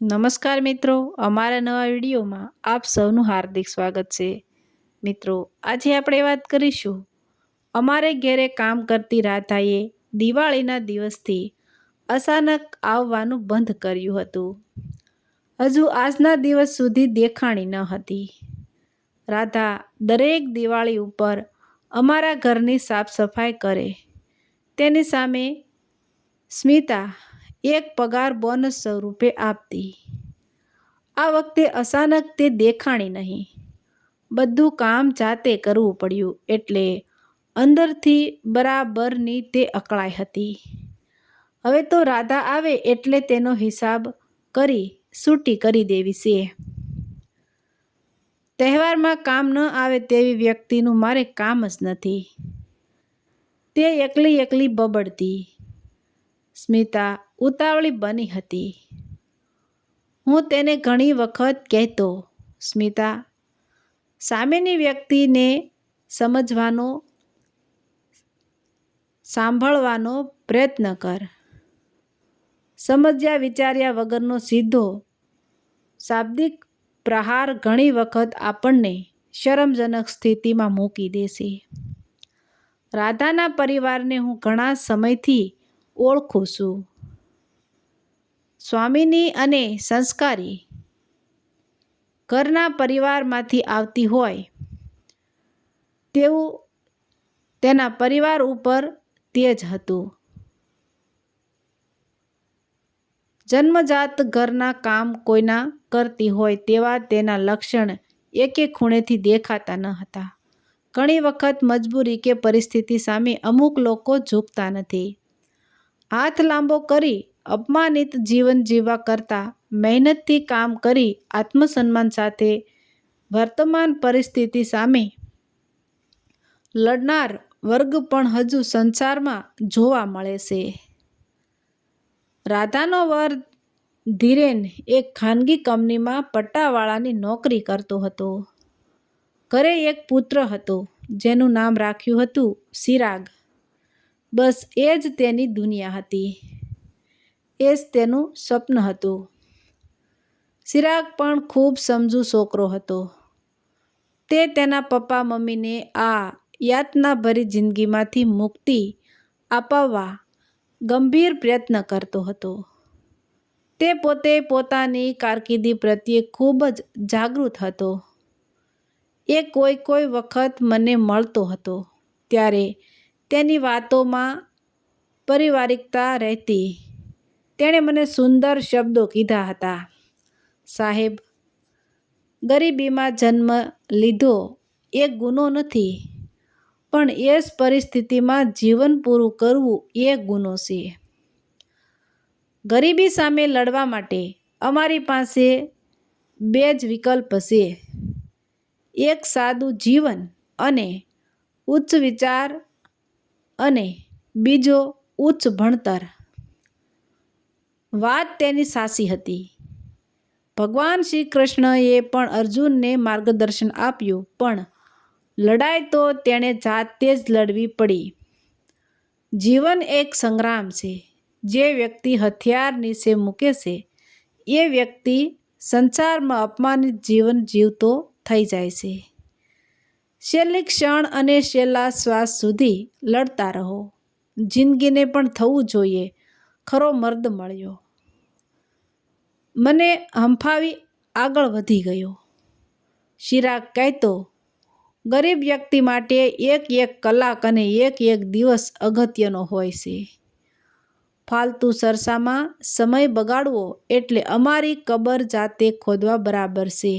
નમસ્કાર મિત્રો, અમારા નવા વિડીયોમાં આપ સૌનું હાર્દિક સ્વાગત છે. મિત્રો, આજે આપણે વાત કરીશું અમારે ઘેરે કામ કરતી રાધાએ દિવાળીના દિવસથી અચાનક આવવાનું બંધ કર્યું હતું. હજુ આજના દિવસ સુધી દેખાણી ન હતી. રાધા દરેક દિવાળી ઉપર અમારા ઘરની સાફ સફાઈ કરે. તેની સામે સ્મિતા એક પગાર બોનસ સ્વરૂપે આપતી. આ વખતે અચાનક તે દેખાણી નહીં. બધું કામ જાતે કરવું પડ્યું એટલે અંદરથી બરાબરની તે અકળાઈ હતી. હવે તો રાધા આવે એટલે તેનો હિસાબ કરી છૂટી કરી દેવી છે. તહેવારમાં કામ ન આવે તેવી વ્યક્તિનું મારે કામ જ નથી. તે એકલી બબડતી. સ્મિતા ઉતાવળી બની હતી. હું તેને ઘણી વખત કહેતો, સ્મિતા, સામેની વ્યક્તિને સમજવાનો, સાંભળવાનો પ્રયત્ન કર. સમજ્યા વિચાર્યા વગરનો સીધો શાબ્દિક પ્રહાર ઘણી વખત આપણને શરમજનક સ્થિતિમાં મૂકી દેશે. રાધાના પરિવારને હું ઘણા સમયથી ઓળખું છું. સ્વામીની અને સંસ્કારી ઘરના પરિવારમાંથી આવતી હોય તેવું તેના પરિવાર ઉપર તેજ હતું. જન્મજાત ઘરના કામ કોઈના કરતી હોય તેવા તેના લક્ષણ એકે ખૂણેથી દેખાતા ન હતા. ઘણી વખત મજબૂરી કે પરિસ્થિતિ સામે અમુક લોકો ઝૂકતા નથી. હાથ લાંબો કરી અપમાનિત જીવન જીવવા કરતાં મહેનતથી કામ કરી આત્મસન્માન સાથે વર્તમાન પરિસ્થિતિ સામે લડનાર વર્ગ પણ હજુ સંસારમાં જોવા મળે છે. રાધાનો વર ધીરેન એક ખાનગી કંપનીમાં પટ્ટાવાળાની નોકરી કરતો હતો. ઘરે એક પુત્ર હતો જેનું નામ રાખ્યું હતું ચિરાગ. બસ એ જ તેની દુનિયા હતી. એ જ તેનું સ્વપ્ન હતું. ચિરાગ પણ ખૂબ સમજુ છોકરો હતો. તે તેના પપ્પા મમ્મીને આ યાતનાભરી જિંદગીમાંથી મુક્તિ અપાવવા ગંભીર પ્રયત્ન કરતો હતો. તે પોતે પોતાની કારકિર્દી પ્રત્યે ખૂબ જ જાગૃત હતો. એ કોઈ વખત મને મળતો હતો ત્યારે તેની વાતોમાં પારિવારિકતા રહેતી. તેણે મને સુંદર શબ્દો કીધા હતા. સાહેબ, ગરીબીમાં જન્મ લીધો એ ગુનો નથી, પણ એ જ પરિસ્થિતિમાં જીવન પૂરું કરવું એ ગુનો છે. ગરીબી સામે લડવા માટે અમારી પાસે બે જ વિકલ્પ છે. એક સાદું જીવન અને ઉચ્ચ વિચાર અને બીજો ઉચ્ચ ભણતર. વાત તેની સાચી હતી. ભગવાન શ્રી કૃષ્ણએ પણ અર્જુનને માર્ગદર્શન આપ્યું, પણ લડાઈ તો તેણે જાતે જ લડવી પડી. જીવન એક સંગ્રામ છે. જે વ્યક્તિ હથિયાર નીચે મૂકે છે એ વ્યક્તિ સંસારમાં અપમાનિત જીવન જીવતો થઈ જાય છે. છેલ્લી ક્ષણ અને છેલ્લા શ્વાસ સુધી લડતા રહો. જિંદગીને પણ થવું જોઈએ ખરો મર્દ મળ્યો. મને હંફાવી આગળ વધી ગયો. ચિરાગ કહેતો, ગરીબ વ્યક્તિ માટે એક કલાક અને એક દિવસ અગત્યનો હોય છે. ફાલતુ ચર્ચામાં સમય બગાડવો એટલે અમારી કબર જાતે ખોદવા બરાબર છે.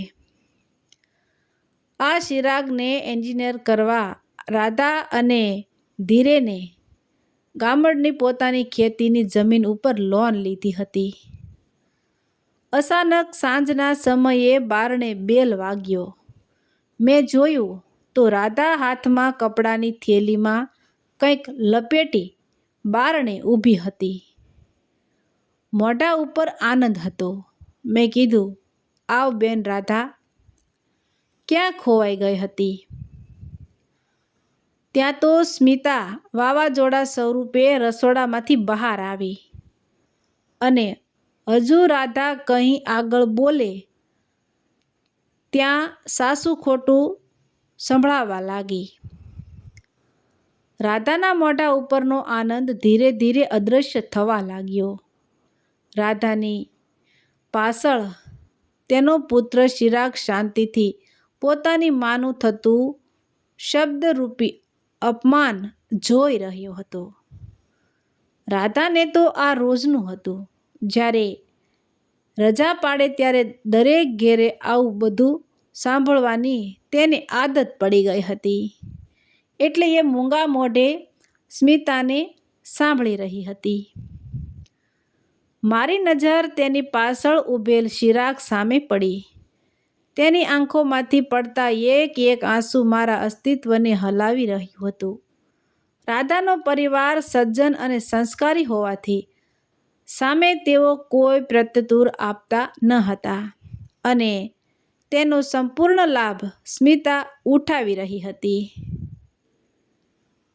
આ ચિરાગને એન્જિનિયર કરવા રાધા અને ધીરેને ગામડની પોતાની ખેતીની જમીન ઉપર લોન લીધી હતી. અચાનક સાંજના સમયે બારણે બેલ વાગ્યો. મેં જોયું તો રાધા હાથમાં કપડાની થેલીમાં કંઈક લપેટી બારણે ઊભી હતી. મોઢા ઉપર આનંદ હતો. મેં કીધું, આવ બેન રાધા. ક્યાં ખોવાઈ ગઈ હતી? ત્યાં તો સ્મિતા વાવાઝોડા સ્વરૂપે રસોડામાંથી બહાર આવી અને હજુ રાધા કંઈ આગળ બોલે ત્યાં સાસુ ખોટું સંભળાવવા લાગી. રાધાના મોઢા ઉપરનો આનંદ ધીરે ધીરે અદૃશ્ય થવા લાગ્યો. રાધાની પાછળ તેનો પુત્ર ચિરાગ શાંતિથી પોતાની માનું થતું શબ્દરૂપી અપમાન જોઈ રહ્યો હતો. રાધાને તો આ રોજનું હતું. જ્યારે રજા પાડે ત્યારે દરેક ઘેરે આવું બધું સાંભળવાની તેને આદત પડી ગઈ હતી. એટલે એ મૂંગા મોઢે સ્મિતાને સાંભળી રહી હતી. મારી નજર તેની પાછળ ઊભેલ ચિરાગ સામે પડી. તેની આંખોમાંથી પડતા એક એક આંસુ મારા અસ્તિત્વને હલાવી રહ્યું હતું. રાધાનો પરિવાર સજ્જન અને સંસ્કારી હોવાથી સામે તેઓ કોઈ પ્રત્યુત્તર આપતા ન હતા અને તેનો સંપૂર્ણ લાભ સ્મિતા ઉઠાવી રહી હતી.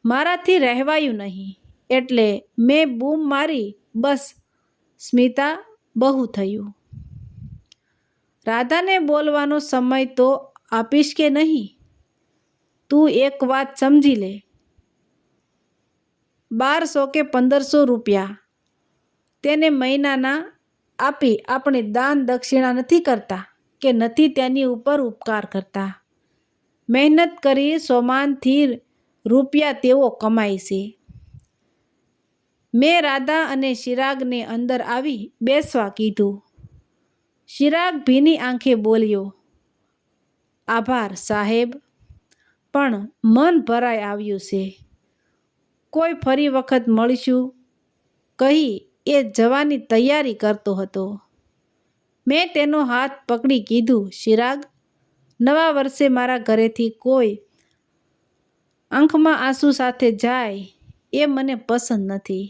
મારાથી રહેવાયું નહીં એટલે મેં બૂમ મારી, બસ સ્મિતા, બહુ થયું. રાધાને બોલવાનો સમય તો આપીશ કે નહીં? તું એક વાત સમજી લે. 1200 કે 1500 રૂપિયા તેને મહિનાના આપી આપણે દાન દક્ષિણા નથી કરતા કે નથી તેની ઉપર ઉપકાર કરતા. મહેનત કરી સોમાનથી રૂપિયા તેઓ કમાય છે. મેં રાધા અને ચિરાગને અંદર આવી બેસવા કીધું. ચિરાગ ભીની આંખે બોલ્યો, આભાર સાહેબ, પણ મન ભરાઈ આવ્યું છે. કોઈ ફરી વખત મળીશું કહી એ જવાની તૈયારી કરતો હતો. મેં તેનો હાથ પકડી કીધું, ચિરાગ, નવા વર્ષે મારા ઘરેથી કોઈ આંખમાં આંસુ સાથે જાય એ મને પસંદ નથી.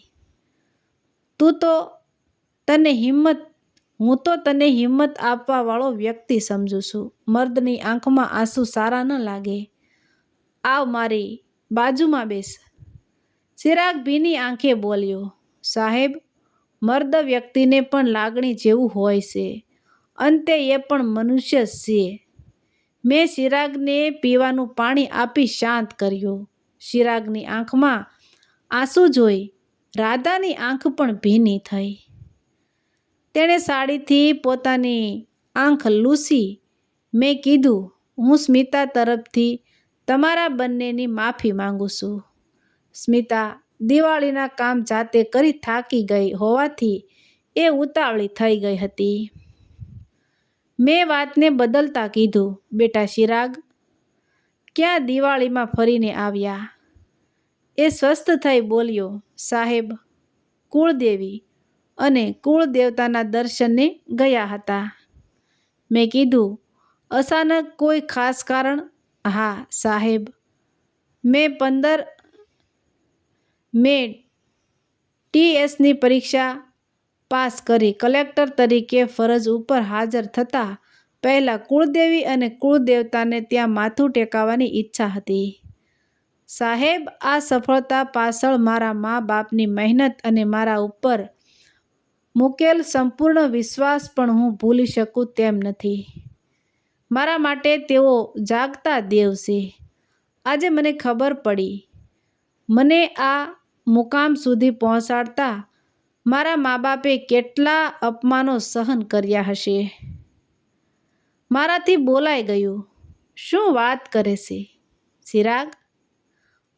હું તો તને હિંમત આપવા વાળો વ્યક્તિ સમજું છું. મર્દની આંખમાં આંસુ સારા ન લાગે. આવ મારી બાજુમાં બેસ. ચિરાગ ભીની આંખે બોલ્યો, સાહેબ, મર્દ વ્યક્તિને પણ લાગણી જેવું હોય છે. અંતે એ પણ મનુષ્ય જ છે. મેં ચિરાગને પીવાનું પાણી આપી શાંત કર્યો. ચિરાગની આંખમાં આંસુ જોઈ રાધાની આંખ પણ ભીની થઈ. તેણે સાડીથી પોતાની આંખ લૂછી. મેં કીધું, હું સ્મિતા તરફથી તમારા બંનેની માફી માંગુ છું. સ્મિતા દિવાળીના કામ જાતે કરી થાકી ગઈ હોવાથી એ ઉતાવળી થઈ ગઈ હતી. મેં વાતને બદલતા કીધું, બેટા ચિરાગ, ક્યાં દિવાળીમાં ફરીને આવ્યા? એ સ્વસ્થ થઈ બોલ્યો, સાહેબ, કુળદેવી અને કુળદેવતાના દર્શને ગયા હતા. મેં કીધું, અચાનક કોઈ ખાસ કારણ? હા સાહેબ, મેં TSની પરીક્ષા પાસ કરી કલેક્ટર તરીકે ફરજ ઉપર હાજર થતાં પહેલાં કુળદેવી અને કુળદેવતાને ત્યાં માથું ટેકવવાની ઈચ્છા હતી. સાહેબ, આ સફળતા પાછળ મારા મા બાપની મહેનત અને મારા ઉપર મૂકેલ સંપૂર્ણ વિશ્વાસ પણ હું ભૂલી શકું તેમ નથી. મારા માટે તેઓ જાગતા દેવ છે. આજે મને ખબર પડી, મને આ મુકામ સુધી પહોંચાડતા મારા મા બાપે કેટલા અપમાનો સહન કર્યા હશે. મારાથી બોલાઈ ગયું. શું વાત કરે છે ચિરાગ?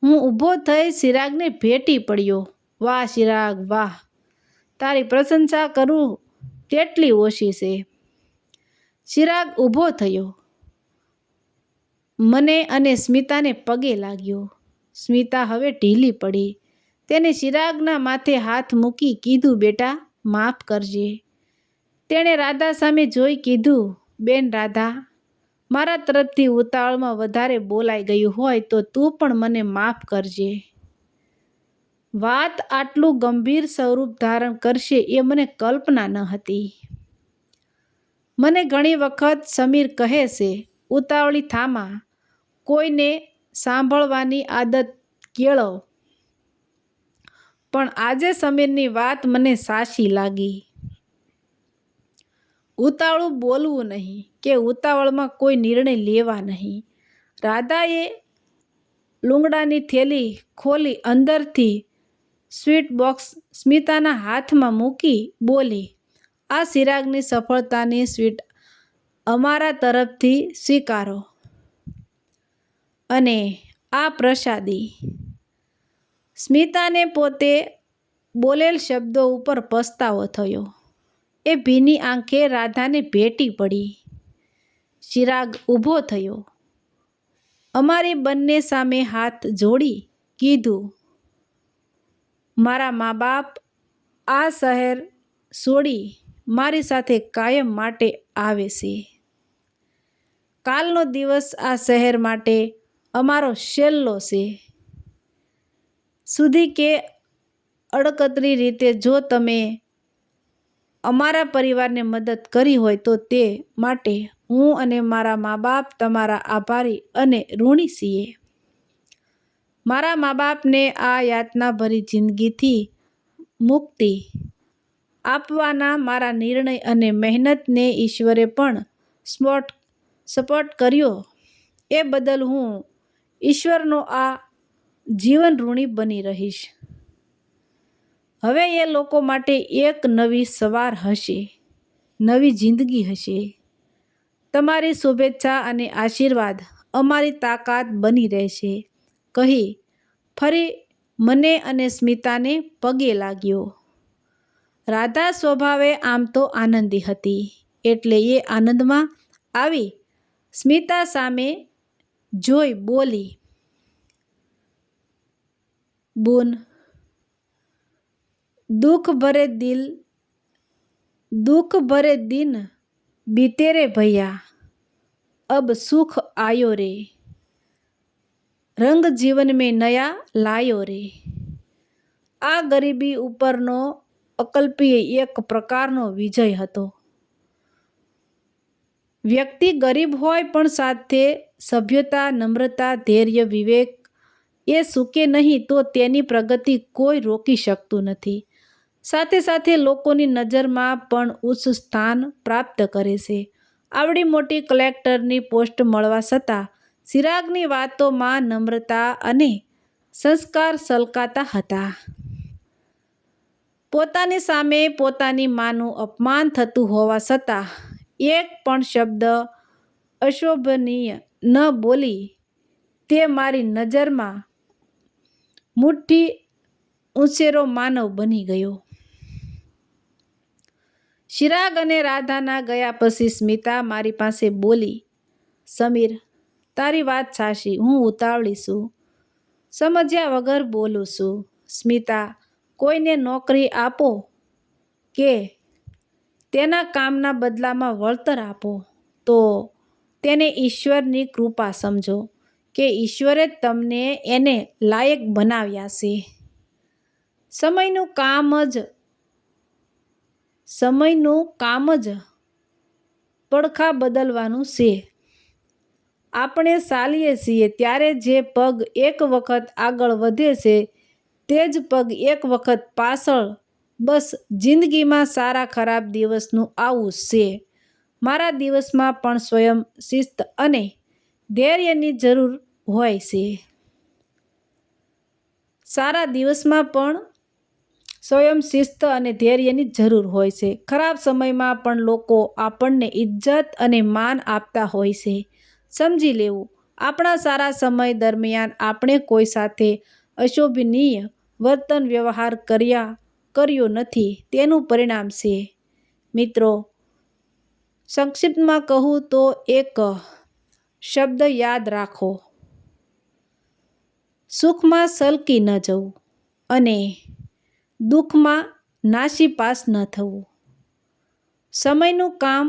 હું ઊભો થઈ ચિરાગને ભેટી પડ્યો. વાહ ચિરાગ, વાહ, તારી પ્રશંસા કરું તેટલી ઓછી છે. ચિરાગ ઊભો થયો, મને અને સ્મિતાને પગે લાગ્યો. સ્મિતા હવે ઢીલી પડી. તેને ચિરાગના માથે હાથ મૂકી કીધું, બેટા, માફ કરજે. તેણે રાધા સામે જોઈ કીધું, બેન રાધા, મારા તરફથી ઉતાવળમાં વધારે બોલાઈ ગયું હોય તો તું પણ મને માફ કરજે. વાત આટલું ગંભીર સ્વરૂપ ધારણ કરશે એ મને કલ્પના ન હતી. મને ઘણી વખત સમીર કહે છે, ઉતાવળી થામા, કોઈને સાંભળવાની આદત કેળવ. પણ આજે સમીરની વાત મને સાચી લાગી. ઉતાવળું બોલવું નહીં કે ઉતાવળમાં કોઈ નિર્ણય લેવા નહીં. રાધાએ લુંગડાની થેલી ખોલી અંદરથી સ્વીટ બોક્સ સ્મિતાના હાથમાં મૂકી બોલી, આ ચિરાગની સફળતાની સ્વીટ અમારા તરફથી સ્વીકારો. અને આ પ્રસાદી. સ્મિતાને પોતે બોલેલ શબ્દો ઉપર પસ્તાવો થયો. એ ભીની આંખે રાધાને ભેટી પડી. ચિરાગ ઊભો થયો. અમારી બંને સામે હાથ જોડી કીધું, મારા મા બાપ આ શહેર છોડી મારી સાથે કાયમ માટે આવે છે. કાલનો દિવસ આ શહેર માટે અમારો છેલ્લો છે. સુધી કે અડકતરી રીતે જો તમે અમારા પરિવારને મદદ કરી હોય તો તે માટે હું અને મારા મા બાપ તમારા આભારી અને ઋણી છીએ. મારા મા બાપને આ યાતનાભરી જિંદગીથી મુક્તિ આપવાના મારા નિર્ણય અને મહેનતને ઈશ્વરે પણ સપોર્ટ કર્યો. એ બદલ હું ઈશ્વરનો આ જીવન ઋણી બની રહીશ. હવે એ લોકો માટે એક નવી સવાર હશે, નવી જિંદગી હશે. તમારી શુભેચ્છા અને આશીર્વાદ અમારી તાકાત બની રહેશે, કહી ફરી મને અને સ્મિતાને પગે લાગ્યો. રાધા સ્વભાવે આમ તો આનંદી હતી, એટલે એ આનંદમાં આવી સ્મિતા સામે જોઈ બોલી, બૂન, दुख भरे दिन बीते रे भैया, अब सुख आयो रे, रंग जीवन में नया लायो रे. આ ગરીબી ઉપરનો અકલ્પીય એક પ્રકારનો વિજય હતો. વ્યક્તિ ગરીબ હોય પણ સાથે સભ્યતા, નમ્રતા, ધૈર્ય, વિવેક એ સૂકે નહીં તો તેની પ્રગતિ કોઈ રોકી શકતું નથી. સાથે સાથે લોકોની નજરમાં પણ ઉચ્ચ સ્થાન પ્રાપ્ત કરે છે. આવડી મોટી કલેક્ટરની પોસ્ટ મળવા છતાં ચિરાગની વાતોમાં નમ્રતા અને સંસ્કાર છલકાતા હતા. પોતાની સામે પોતાની માનું અપમાન થતું હોવા છતાં એક પણ શબ્દ અશોભનીય ન બોલી તે મારી નજરમાં મુઠ્ઠી ઉંચેરો માનવ બની ગયો. ચિરાગ અને રાધાના ગયા પછી સ્મિતા મારી પાસે બોલી, સમીર, તારી વાત સાચી, હું ઉતાવળી છું, સમજ્યા વગર બોલું છું. સ્મિતા, કોઈને નોકરી આપો કે તેના કામના બદલામાં વળતર આપો તો તેને ઈશ્વરની કૃપા સમજો કે ઈશ્વરે તમને એને લાયક બનાવ્યા છે. સમયનું કામ જ પડખા બદલવાનું છે. આપણે ચાલીએ છીએ ત્યારે જે પગ એક વખત આગળ વધે છે તે જ પગ એક વખત પાછળ. બસ જિંદગીમાં સારા ખરાબ દિવસનું આવું છે. મારા દિવસમાં પણ સ્વયં શિસ્ત અને ધૈર્યની જરૂર હોય છે. સારા દિવસમાં પણ સ્વયં શિસ્ત અને ધૈર્યની જરૂર હોય છે. ખરાબ સમયમાં પણ લોકો આપણને ઇજ્જત અને માન આપતા હોય છે. સમજી લેવું, આપણા સારા સમય દરમિયાન આપણે કોઈ સાથે અશોભનીય વર્તન વ્યવહાર કર્યો નથી તેનું પરિણામ છે. મિત્રો, સંક્ષિપ્તમાં કહું તો એક શબ્દ યાદ રાખો, સુખમાં સલકી ન જવું અને દુઃખમાં નાસીપાસ ન થવું. સમયનું કામ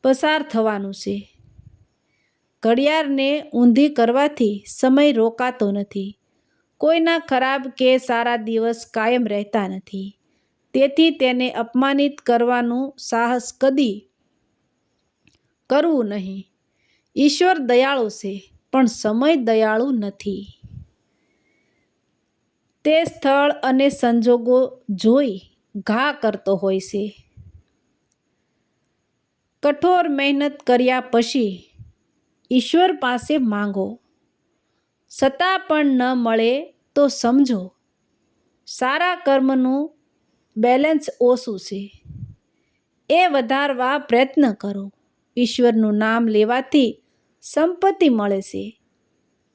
પસાર થવાનું છે. ઘડિયાળને ઊંધી કરવાથી સમય રોકાતો નથી. કોઈના ખરાબ કે સારા દિવસ કાયમ રહેતા નથી. તેથી તેને અપમાનિત કરવાનું સાહસ કદી કરવું નહીં. ઈશ્વર દયાળુ છે પણ સમય દયાળુ નથી. તે સ્થળ અને સંજોગો જોઈ ઘા કરતો હોય છે. કઠોર મહેનત કર્યા પછી ઈશ્વર પાસે માંગો. છતાં પણ ન મળે તો સમજો સારા કર્મનું બેલેન્સ ઓછું છે. એ વધારવા પ્રયત્ન કરો. ઈશ્વરનું નામ લેવાથી સંપત્તિ મળે છે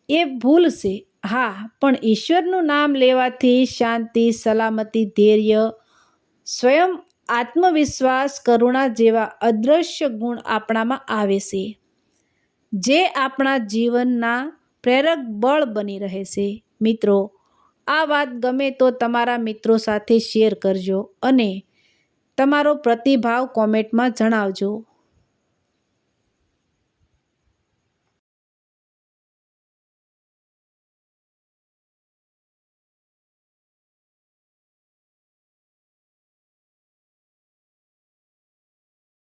એ ભૂલ છે. હા, પણ ઈશ્વરનું નામ લેવાથી શાંતિ, સલામતી, ધૈર્ય, સ્વયં આત્મવિશ્વાસ, કરુણા જેવા અદૃશ્ય ગુણ આપણામાં આવે છે, જે આપણા જીવનના પ્રેરક બળ બની રહે છે. મિત્રો, આ વાત ગમે તો તમારા મિત્રો સાથે શેર કરજો અને તમારો પ્રતિભાવ કોમેન્ટમાં જણાવજો.